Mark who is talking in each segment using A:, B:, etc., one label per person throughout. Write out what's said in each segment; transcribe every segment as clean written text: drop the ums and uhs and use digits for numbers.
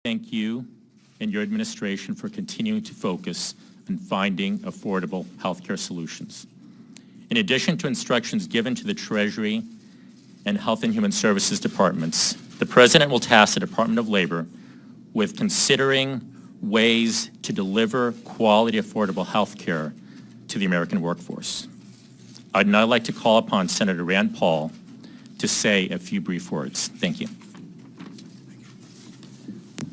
A: Thank you and your administration for continuing to focus on finding affordable health care solutions. In addition to instructions given to the Treasury and Health and Human Services departments, the President will task the Department of Labor with considering ways to deliver quality, affordable health care to the American workforce. I'd now like to call upon Senator Rand Paul to say a few brief words. Thank you.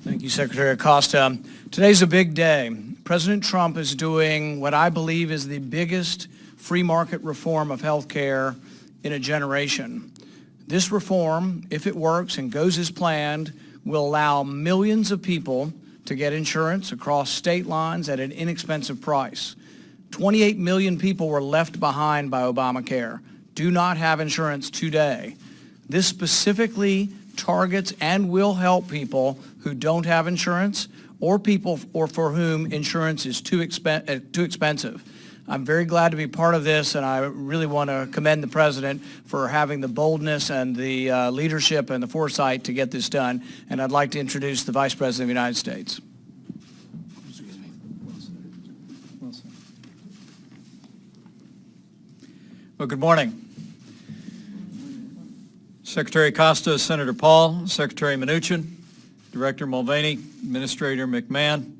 B: Thank you, Secretary Acosta. Today's a big day. President Trump is doing what I believe is the biggest free market reform of health care in a generation. This reform, if it works and goes as planned, will allow millions of people to get insurance across state lines at an inexpensive price. 28 million people were left behind by Obamacare, do not have insurance today. This specifically targets and will help people who don't have insurance or people for whom insurance is too expensive. I'm very glad to be part of this, and I really want to commend the President for having the boldness and the leadership and the foresight to get this done. And I'd like to introduce the Vice President of the United States.
C: Well, good morning. Secretary Acosta, Senator Paul, Secretary Mnuchin, Director Mulvaney, Administrator McMahon.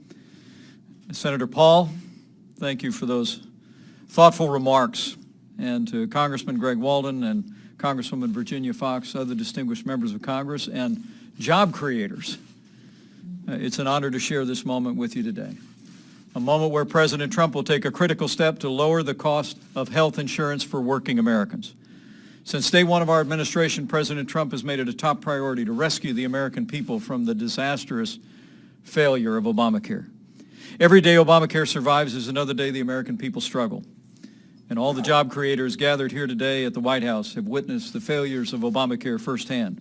C: Senator Paul, thank you for those thoughtful remarks. And to Congressman Greg Walden and Congresswoman Virginia Foxx, other distinguished members of Congress, and job creators, it's an honor to share this moment with you today. A moment where President Trump will take a critical step to lower the cost of health insurance for working Americans. Since day one of our administration, President Trump has made it a top priority to rescue the American people from the disastrous failure of Obamacare. Every day Obamacare survives is another day the American people struggle. And all the job creators gathered here today at the White House have witnessed the failures of Obamacare firsthand.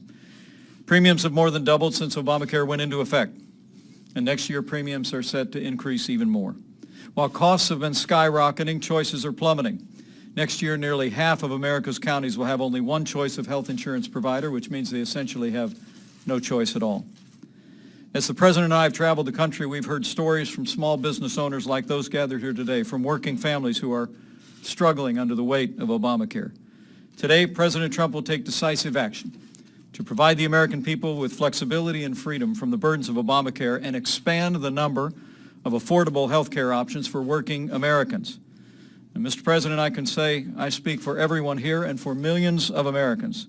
C: Premiums have more than doubled since Obamacare went into effect. And next year, premiums are set to increase even more. While costs have been skyrocketing, choices are plummeting. Next year, nearly half of America's counties will have only one choice of health insurance provider, which means they essentially have no choice at all. As the President and I have traveled the country, we've heard stories from small business owners like those gathered here today, from working families who are struggling under the weight of Obamacare. Today, President Trump will take decisive action to provide the American people with flexibility and freedom from the burdens of Obamacare and expand the number of affordable health care options for working Americans. And Mr. President, I can say I speak for everyone here and for millions of Americans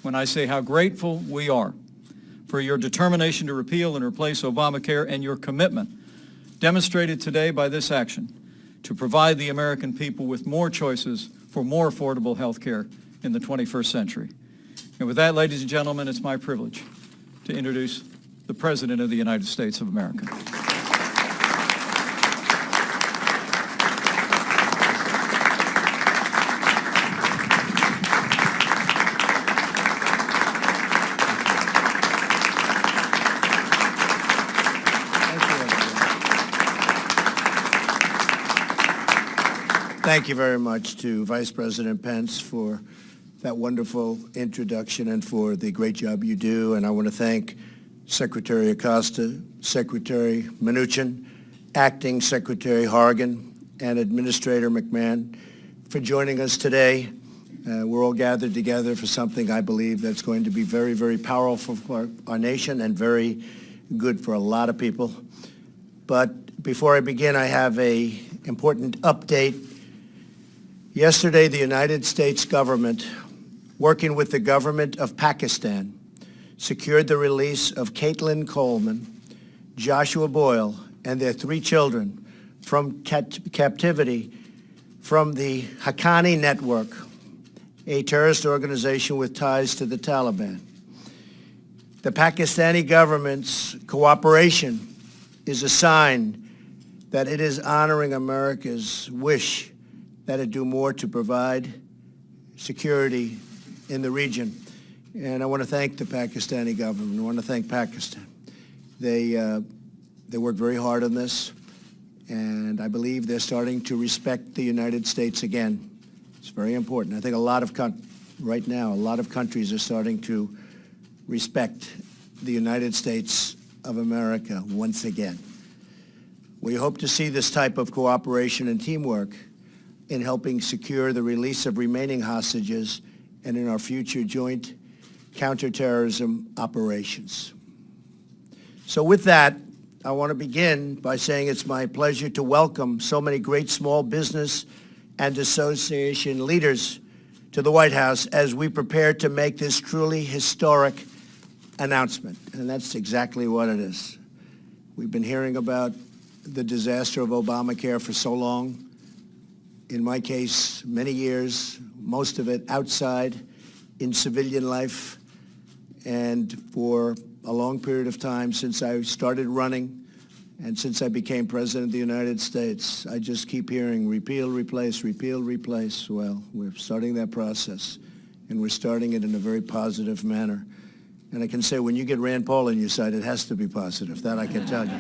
C: when I say how grateful we are for your determination to repeal and replace Obamacare and your commitment demonstrated today by this action to provide the American people with more choices for more affordable health care in the 21st century. And with that, ladies and gentlemen, it's my privilege to introduce the President of the United States of America.
D: Thank you very much to Vice President Pence for that wonderful introduction and for the great job you do. And I want to thank Secretary Acosta, Secretary Mnuchin, Acting Secretary Hargan, and Administrator McMahon for joining us today. We're all gathered together for something I believe that's going to be very, very powerful for our nation and very good for a lot of people. But before I begin, I have an important update. Yesterday, the United States government, working with the government of Pakistan, secured the release of Caitlin Coleman, Joshua Boyle, and their 3 children from captivity from the Haqqani Network, a terrorist organization with ties to the Taliban. The Pakistani government's cooperation is a sign that it is honoring America's wish that it do more to provide security in the region. And I want to thank the Pakistani government. I want to thank Pakistan. They worked very hard on this, and I believe they're starting to respect the United States again. It's very important. I think right now, a lot of countries are starting to respect the United States of America once again. We hope to see this type of cooperation and teamwork in helping secure the release of remaining hostages and in our future joint counterterrorism operations. So with that, I want to begin by saying it's my pleasure to welcome so many great small business and association leaders to the White House as we prepare to make this truly historic announcement. And that's exactly what it is. We've been hearing about the disaster of Obamacare for so long. In my case, many years, most of it outside in civilian life, and for a long period of time since I started running and since I became President of the United States, I just keep hearing repeal, replace, repeal, replace. Well, we're starting that process, and we're starting it in a very positive manner. And I can say when you get Rand Paul on your side, it has to be positive. That I can tell you.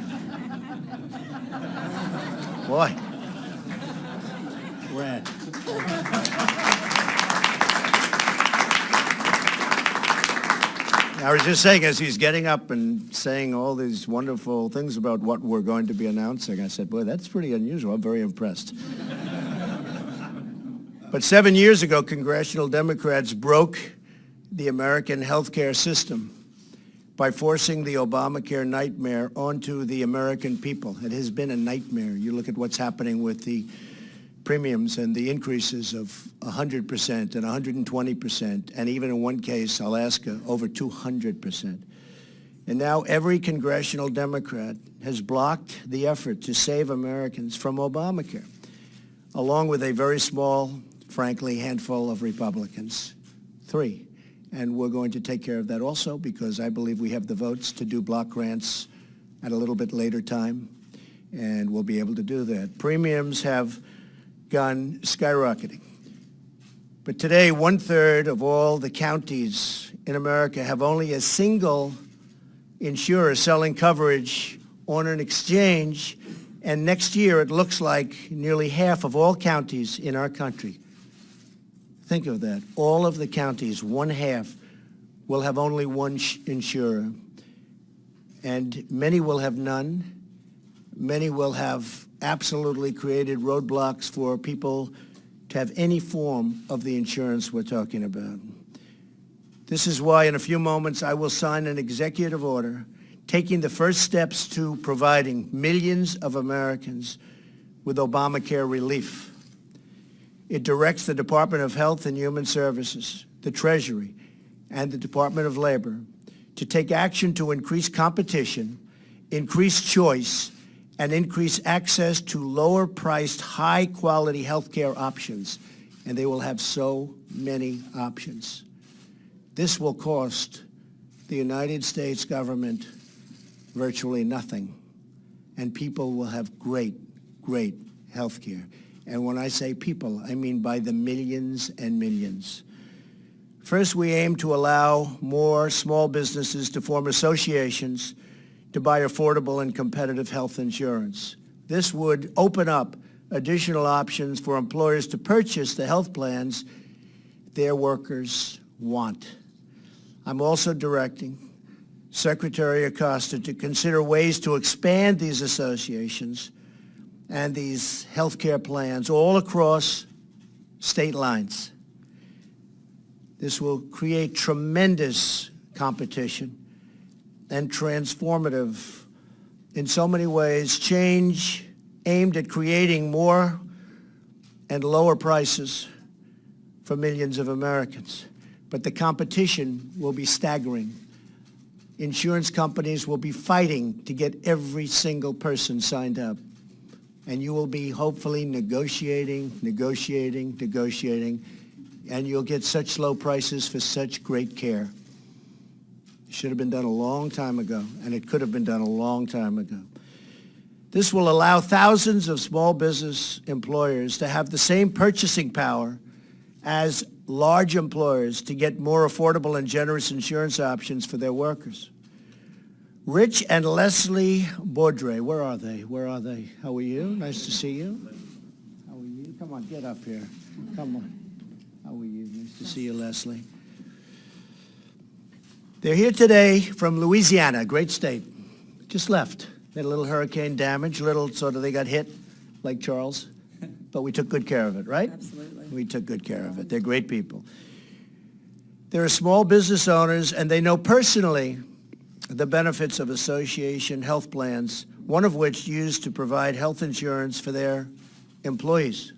D: Boy. Rand. I was just saying, as he's getting up and saying all these wonderful things about what we're going to be announcing, I said, boy, that's pretty unusual. I'm very impressed. But 7 years ago, congressional Democrats broke the American healthcare system by forcing the Obamacare nightmare onto the American people. It has been a nightmare. You look at what's happening with the premiums and the increases of 100% and 120%, and even in one case, Alaska, over 200%. And now every congressional Democrat has blocked the effort to save Americans from Obamacare, along with a very small, frankly, handful of Republicans, 3. And we're going to take care of that also because I believe we have the votes to do block grants at a little bit later time, and we'll be able to do that. Premiums have gone skyrocketing. But today, 1/3 of all the counties in America have only a single insurer selling coverage on an exchange, and next year it looks like nearly half of all counties in our country. Think of that. All of the counties, 1/2, will have only one insurer, and many will have none. Many will have absolutely created roadblocks for people to have any form of the insurance we're talking about. This is why in a few moments I will sign an executive order taking the first steps to providing millions of Americans with Obamacare relief. It directs the Department of Health and Human Services, the Treasury, and the Department of Labor to take action to increase competition, increase choice, and increase access to lower-priced, high-quality health care options. And they will have so many options. This will cost the United States government virtually nothing. And people will have great, great health care. And when I say people, I mean by the millions and millions. First, we aim to allow more small businesses to form associations to buy affordable and competitive health insurance. This would open up additional options for employers to purchase the health plans their workers want. I'm also directing Secretary Acosta to consider ways to expand these associations and these health care plans all across state lines. This will create tremendous competition and transformative, in so many ways, change aimed at creating more and lower prices for millions of Americans. But the competition will be staggering. Insurance companies will be fighting to get every single person signed up. And you will be hopefully negotiating, and you'll get such low prices for such great care. It should have been done a long time ago, and it could have been done a long time ago. This will allow thousands of small business employers to have the same purchasing power as large employers to get more affordable and generous insurance options for their workers. Rich and Leslie Baudry, where are they? Where are they? How are you? Nice to see you. How are you? Come on, get up here. Come on. How are you? Nice to see you, Leslie. They're here today from Louisiana, a great state, just left. They had a little hurricane damage, they got hit like Charles, but we took good care of it, right?
E: Absolutely.
D: We took good care of it. They're great people. They're small business owners, and they know personally the benefits of association health plans, one of which used to provide health insurance for their employees.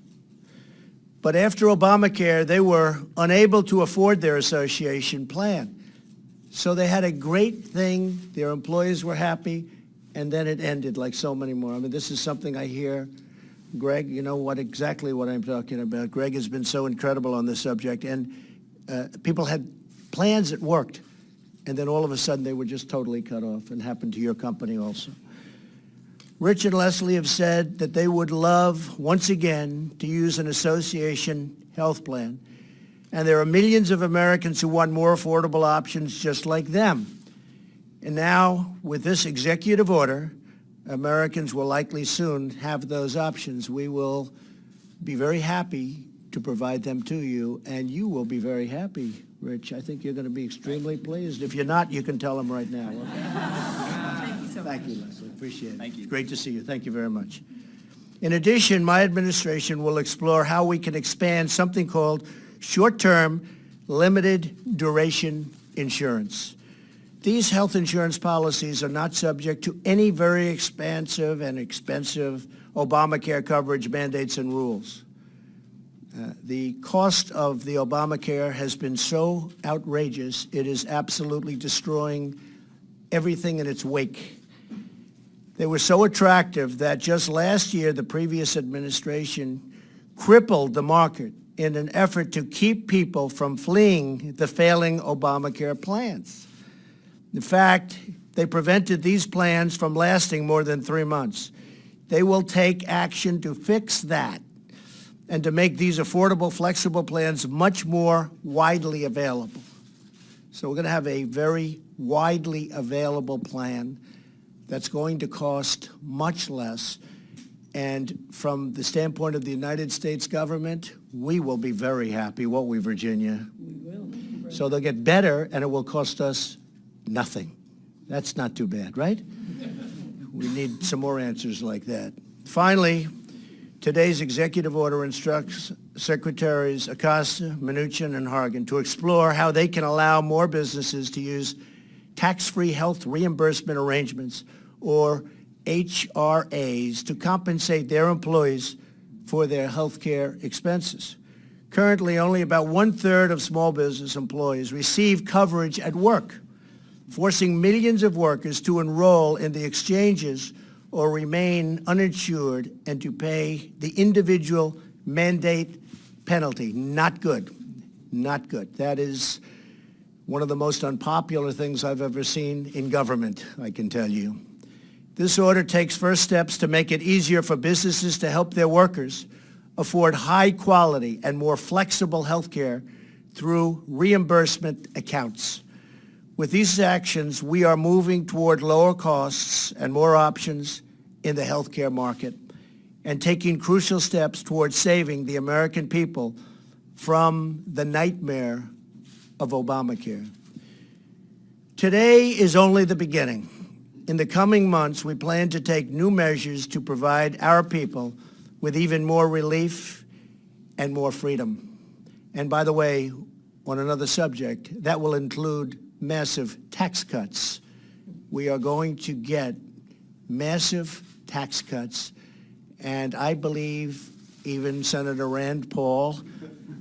D: But after Obamacare, they were unable to afford their association plan. So they had a great thing, their employees were happy, and then it ended like so many more. I mean, this is something I hear. Greg, you know exactly what I'm talking about. Greg has been so incredible on this subject, and people had plans that worked, and then all of a sudden they were just totally cut off, and happened to your company also. Rich and Leslie have said that they would love, once again, to use an association health plan. And there are millions of Americans who want more affordable options just like them. And now, with this executive order, Americans will likely soon have those options. We will be very happy to provide them to you, and you will be very happy, Rich. I think you're going to be extremely pleased. If you're not, you can tell them right now. Okay? Thank you, Leslie. Appreciate it.
F: Thank you.
D: Great to see you. Thank you very much. In addition, my administration will explore how we can expand something called short-term, limited duration insurance. These health insurance policies are not subject to any very expansive and expensive Obamacare coverage mandates and rules. The cost of the Obamacare has been so outrageous, it is absolutely destroying everything in its wake. They were so attractive that just last year, the previous administration crippled the market in an effort to keep people from fleeing the failing Obamacare plans. In fact, they prevented these plans from lasting more than 3 months. They will take action to fix that and to make these affordable, flexible plans much more widely available. So we're going to have a very widely available plan that's going to cost much less. And from the standpoint of the United States government, we will be very happy, won't we, Virginia?
E: We will.
D: So they'll get better, and it will cost us nothing. That's not too bad, right? We need some more answers like that. Finally, today's executive order instructs Secretaries Acosta, Mnuchin, and Hargan to explore how they can allow more businesses to use tax-free health reimbursement arrangements, or HRAs, to compensate their employees for their health care expenses. Currently, only about 1/3 of small business employees receive coverage at work, forcing millions of workers to enroll in the exchanges or remain uninsured and to pay the individual mandate penalty. Not good. Not good. That is one of the most unpopular things I've ever seen in government, I can tell you. This order takes first steps to make it easier for businesses to help their workers afford high quality and more flexible health care through reimbursement accounts. With these actions, we are moving toward lower costs and more options in the healthcare market and taking crucial steps towards saving the American people from the nightmare of Obamacare. Today is only the beginning. In the coming months, we plan to take new measures to provide our people with even more relief and more freedom. And by the way, on another subject, that will include massive tax cuts. We are going to get massive tax cuts, and I believe even Senator Rand Paul,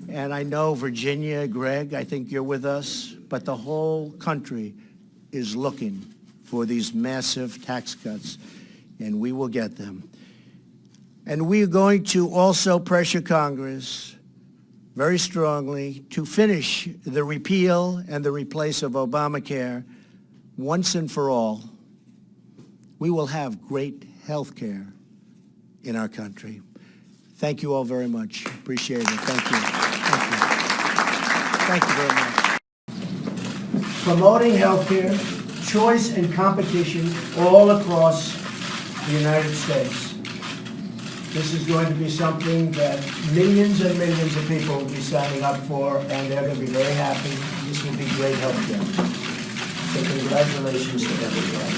D: and I know Virginia, Greg, I think you're with us, but the whole country is looking for these massive tax cuts, and we will get them. And we are going to also pressure Congress very strongly to finish the repeal and the replace of Obamacare once and for all. We will have great health care in our country. Thank you all very much. Appreciate it. Thank you. Thank you. Thank you very much. Promoting health care, choice and competition all across the United States. This is going to be something that millions and millions of people will be signing up for, and they're going to be very happy. This will be great health care. So congratulations to everybody.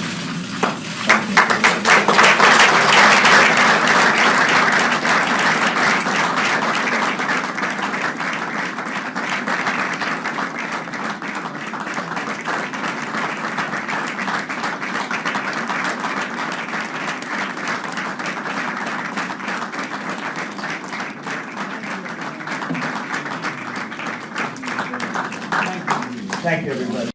D: Thank you, everybody.